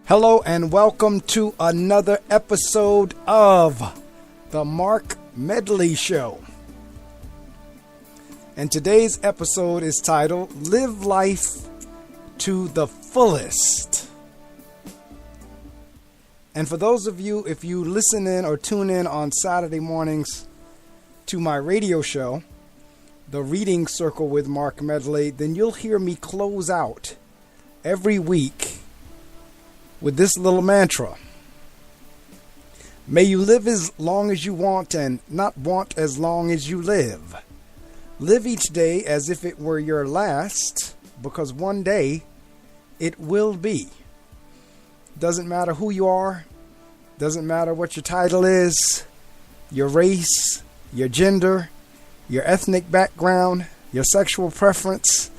Hello and welcome to another episode of the Mark Medley Show. And today's episode is titled Live Life to the Fullest. And for those of you, if you listen in or tune in on Saturday mornings to my radio show, The Reading Circle with Mark Medley, then you'll hear me close out every week with this little mantra. May you live as long as you want and not want as long as you live. Live each day as if it were your last, because one day it will be. Doesn't matter who you are, doesn't matter what your title is, your race, your gender, your ethnic background, your sexual preference.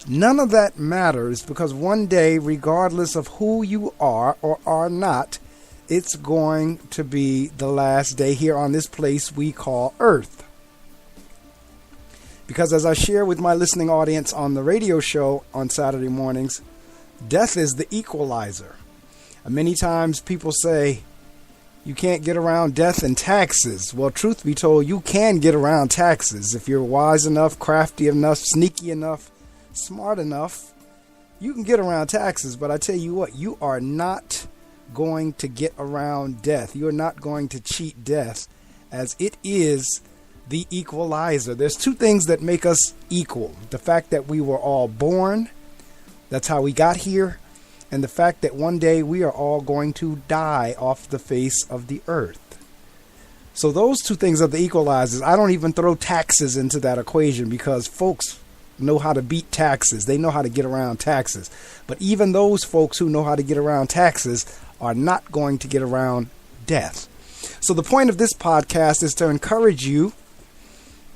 None of that matters, because one day, regardless of who you are or are not, it's going to be the last day here on this place we call Earth. Because as I share with my listening audience on the radio show on Saturday mornings, death is the equalizer. And many times people say, you can't get around death and taxes. Well, truth be told, you can get around taxes. If you're wise enough, crafty enough, sneaky enough, smart enough, you can get around taxes. But I tell you what, you are not going to get around death. You're not going to cheat death, as it is the equalizer. There's two things that make us equal. The fact that we were all born, that's how we got here, and the fact that one day we are all going to die off the face of the earth. So those two things are the equalizers. I don't even throw taxes into that equation, because folks know how to beat taxes. They know how to get around taxes. But even those folks who know how to get around taxes are not going to get around death. So the point of this podcast is to encourage you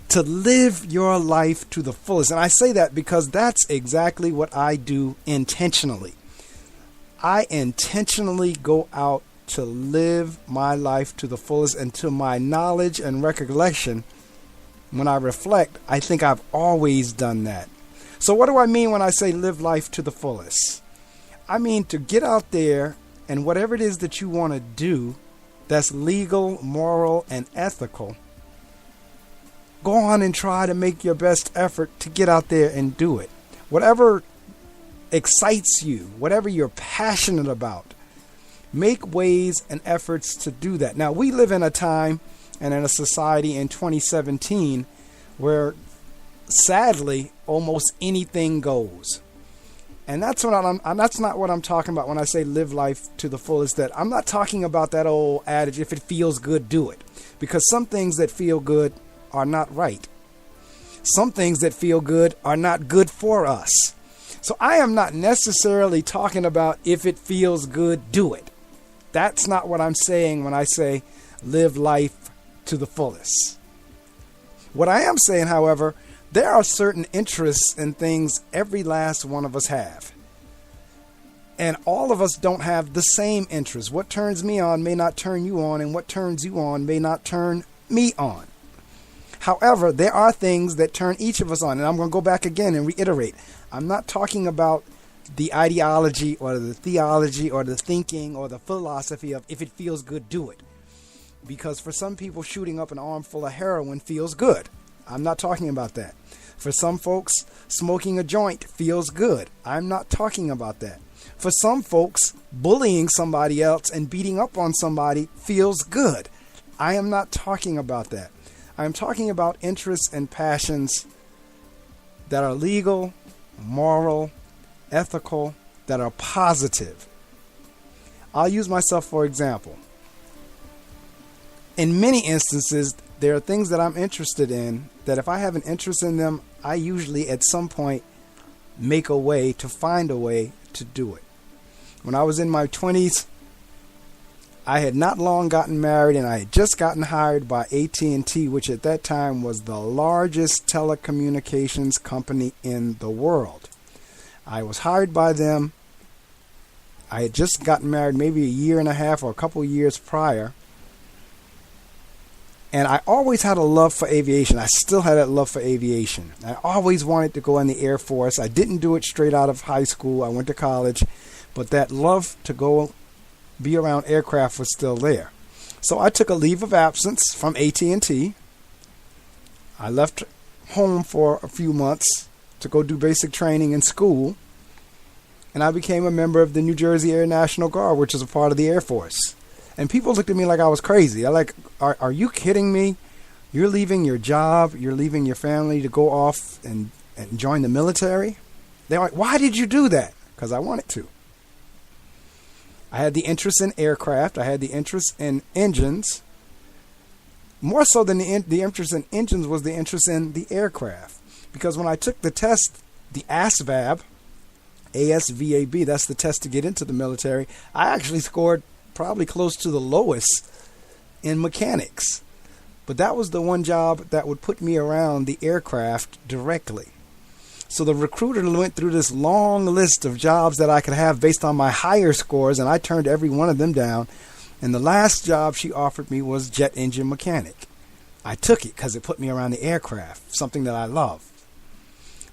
to live your life to the fullest. And I say that because that's exactly what I do intentionally. I intentionally go out to live my life to the fullest, and to my knowledge and recollection. When I reflect, I think I've always done that. So what do I mean when I say live life to the fullest? I mean to get out there and whatever it is that you want to do that's legal, moral, and ethical, go on and try to make your best effort to get out there and do it. Whatever excites you, whatever you're passionate about, make ways and efforts to do that. Now, we live in a time and in a society in 2017 where, sadly, almost anything goes. And that's not what I'm talking about when I say live life to the fullest. That I'm not talking about that old adage, if it feels good, do it. Because some things that feel good are not right. Some things that feel good are not good for us. So I am not necessarily talking about if it feels good, do it. That's not what I'm saying when I say live life to the fullest. What I am saying, however, there are certain interests and things every last one of us have. And all of us don't have the same interests. What turns me on may not turn you on, and what turns you on may not turn me on. However, there are things that turn each of us on. And I'm going to go back again and reiterate. I'm not talking about the ideology or the theology or the thinking or the philosophy of if it feels good, do it. Because for some people, shooting up an armful of heroin feels good. I'm not talking about that. For some folks, smoking a joint feels good. I'm not talking about that. For some folks, bullying somebody else and beating up on somebody feels good. I am not talking about that. I'm talking about interests and passions that are legal, moral, ethical, that are positive. I'll use myself for example. In many instances, there are things that I'm interested in that if I have an interest in them, I usually at some point make a way to find a way to do it. When I was in my 20s, I had not long gotten married, and I had just gotten hired by AT&T, which at that time was the largest telecommunications company in the world. I was hired by them. I had just gotten married maybe a year and a half or a couple years prior. And I always had a love for aviation. I still had that love for aviation. I always wanted to go in the Air Force. I didn't do it straight out of high school. I went to college. but that love to go be around aircraft was still there. So I took a leave of absence from AT&T. I left home for a few months to go do basic training in school, and I became a member of the New Jersey Air National Guard, which is a part of the Air Force. And people looked at me like I was crazy. I like, are you kidding me? You're leaving your job, you're leaving your family to go off and join the military? They're like, why did you do that? Because I wanted to. I had the interest in aircraft. I had the interest in engines. More so than the interest in engines was the interest in the aircraft. Because when I took the test, the ASVAB, ASVAB, that's the test to get into the military, I actually scored probably close to the lowest in mechanics. But that was the one job that would put me around the aircraft directly. So the recruiter went through this long list of jobs that I could have based on my higher scores, and I turned every one of them down. And the last job she offered me was jet engine mechanic. I took it because it put me around the aircraft, something that I love.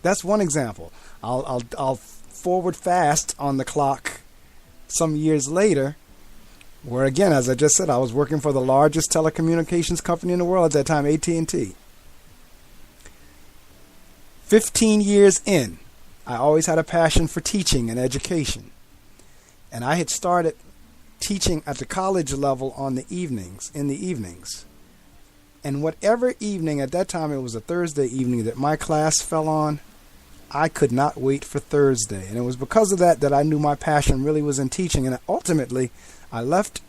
That's one example. I'll forward fast on the clock some years later, where again, as I just said, I was working for the largest telecommunications company in the world at that time, AT&T. 15 years in, I always had a passion for teaching and education. And I had started teaching at the college level in the evenings. And whatever evening, at that time it was a Thursday evening, that my class fell on, I could not wait for Thursday. And it was because of that I knew my passion really was in teaching. And ultimately, I left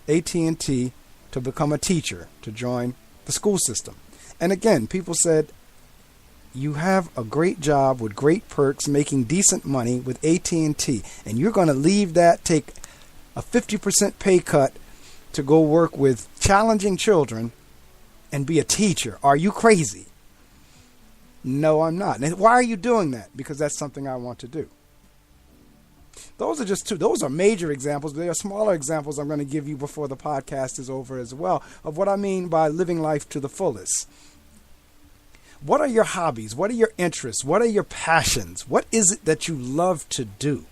AT&T to become a teacher, to join the school system. And again, people said, you have a great job with great perks, making decent money with AT&T, and you're going to leave that, take a 50% pay cut to go work with challenging children and be a teacher. Are you crazy? No, I'm not. And why are you doing that? Because that's something I want to do. Those are just two. Those are major examples, but there are smaller examples I'm going to give you before the podcast is over as well of what I mean by living life to the fullest. What are your hobbies? What are your interests? What are your passions? What is it that you love to do?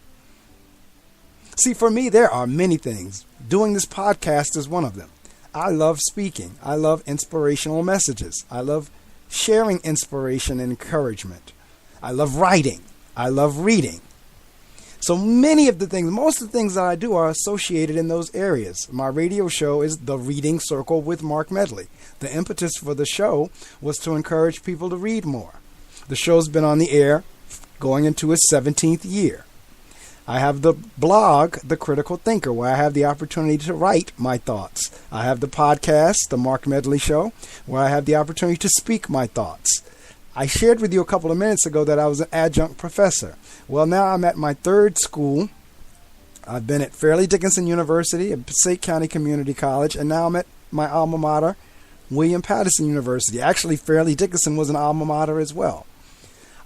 See, for me, there are many things. Doing this podcast is one of them. I love speaking. I love inspirational messages. I love sharing inspiration and encouragement. I love writing. I love reading. So many of the things, most of the things that I do are associated in those areas. My radio show is The Reading Circle with Mark Medley. The impetus for the show was to encourage people to read more. The show's been on the air going into its 17th year. I have the blog, The Critical Thinker, where I have the opportunity to write my thoughts. I have the podcast, The Mark Medley Show, where I have the opportunity to speak my thoughts. I shared with you a couple of minutes ago that I was an adjunct professor. Well, now I'm at my third school. I've been at Fairleigh Dickinson University, at Passaic County Community College, and now I'm at my alma mater, William Patterson University. Actually, Fairleigh Dickinson was an alma mater as well.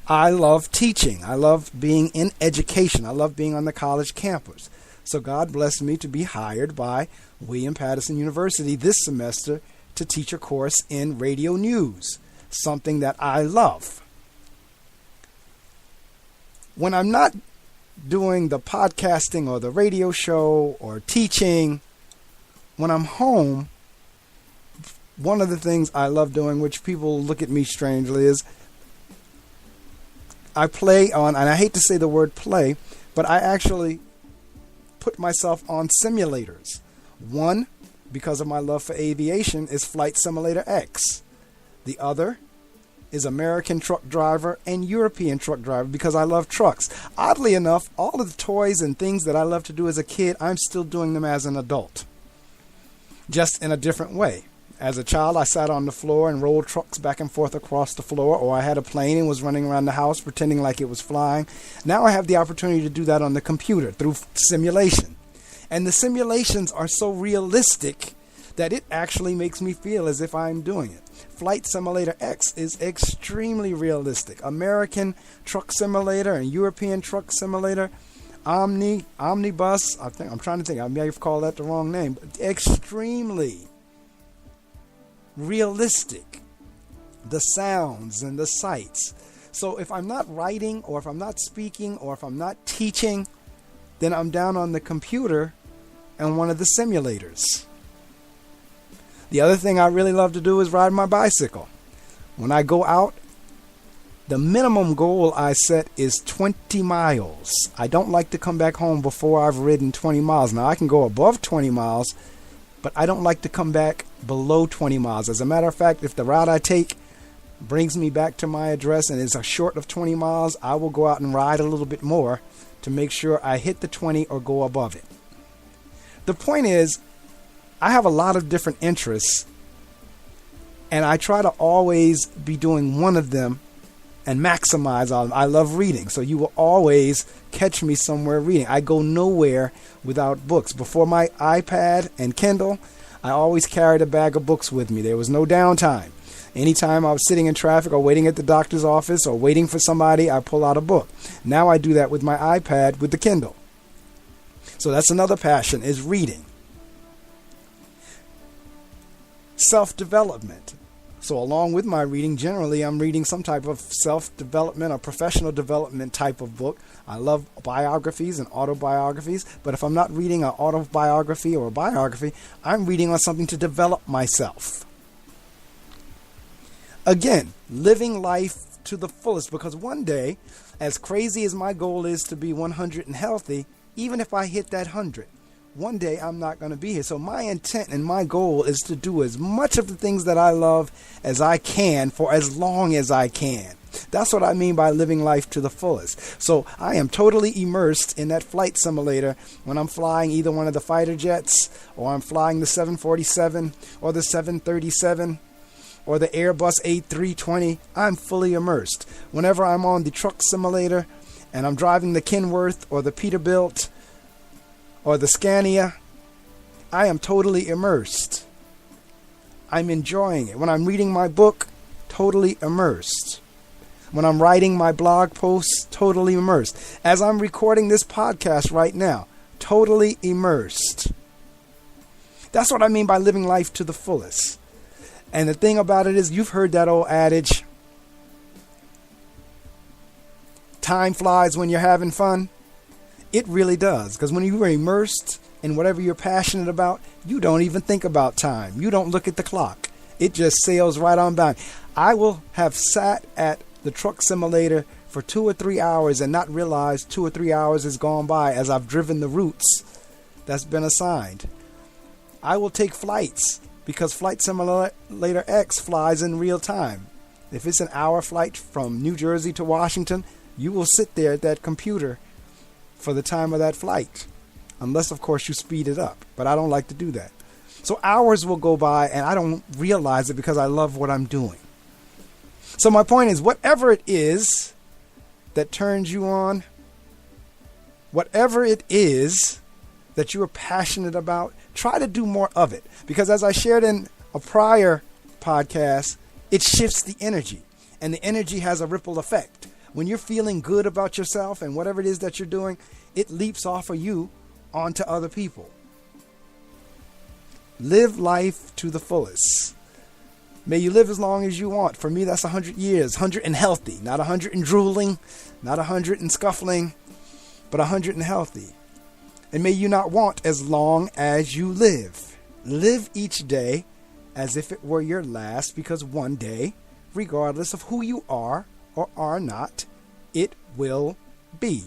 I love teaching. I love being in education. I love being on the college campus. So God blessed me to be hired by William Patterson University this semester to teach a course in radio news, something that I love. When I'm not doing the podcasting or the radio show or teaching, when I'm home, one of the things I love doing, which people look at me strangely, is I play on, and I hate to say the word play, but I actually put myself on simulators. One, because of my love for aviation, is Flight Simulator X. The other is American Truck Driver and European Truck Driver, because I love trucks. Oddly enough, all of the toys and things that I loved to do as a kid, I'm still doing them as an adult, just in a different way. As a child, I sat on the floor and rolled trucks back and forth across the floor, or I had a plane and was running around the house pretending like it was flying. Now I have the opportunity to do that on the computer through simulation. And the simulations are so realistic that it actually makes me feel as if I'm doing it. Flight Simulator X is extremely realistic. American Truck Simulator and European Truck Simulator, Omnibus, I'm trying to think, I may have called that the wrong name, but extremely realistic. The sounds and the sights. So if I'm not writing, or if I'm not speaking, or if I'm not teaching, then I'm down on the computer and one of the simulators. The other thing I really love to do is ride my bicycle. When I go out, the minimum goal I set is 20 miles. I don't like to come back home before I've ridden 20 miles. Now, I can go above 20 miles, but I don't like to come back below 20 miles. As a matter of fact, if the route I take brings me back to my address and is a short of 20 miles, I will go out and ride a little bit more to make sure I hit the 20 or go above it. The point is, I have a lot of different interests, and I try to always be doing one of them and maximize on them. I love reading, so you will always catch me somewhere reading. I go nowhere without books. Before my iPad and Kindle, I always carried a bag of books with me. There was no downtime. Anytime I was sitting in traffic or waiting at the doctor's office or waiting for somebody, I pull out a book. Now I do that with my iPad with the Kindle. So that's another passion, is reading. Self-development. So along with my reading, generally I'm reading some type of self-development or professional development type of book. I love biographies and autobiographies, but if I'm not reading an autobiography or a biography, I'm reading on something to develop myself. Again, living life to the fullest, because one day, as crazy as my goal is to be 100 and healthy, even if I hit that 100, one day I'm not going to be here. So my intent and my goal is to do as much of the things that I love as I can for as long as I can. That's what I mean by living life to the fullest. So I am totally immersed in that flight simulator when I'm flying either one of the fighter jets, or I'm flying the 747 or the 737 or the Airbus A320. I'm fully immersed. Whenever I'm on the truck simulator and I'm driving the Kenworth or the Peterbilt or the Scania, I am totally immersed. I'm enjoying it. When I'm reading my book, totally immersed. When I'm writing my blog posts, totally immersed. As I'm recording this podcast right now, totally immersed. That's what I mean by living life to the fullest. And the thing about it is, you've heard that old adage, time flies when you're having fun. It really does, because when you are immersed in whatever you're passionate about, you don't even think about time. You don't look at the clock. It just sails right on by. I will have sat at the truck simulator for 2 or 3 hours and not realize 2 or 3 hours has gone by as I've driven the routes that's been assigned. I will take flights because Flight Simulator X flies in real time. If it's an hour flight from New Jersey to Washington, you will sit there at that computer for the time of that flight, unless of course you speed it up, but I don't like to do that. So hours will go by and I don't realize it because I love what I'm doing. So my point is, whatever it is that turns you on, whatever it is that you are passionate about, try to do more of it, because as I shared in a prior podcast, it shifts the energy, and the energy has a ripple effect. When you're feeling good about yourself and whatever it is that you're doing, it leaps off of you onto other people. Live life to the fullest. May you live as long as you want. For me, that's 100 years, 100 and healthy, not 100 and drooling, not 100 and scuffling, but 100 and healthy. And may you not want as long as you live. Live each day as if it were your last, because one day, regardless of who you are or are not, it will be.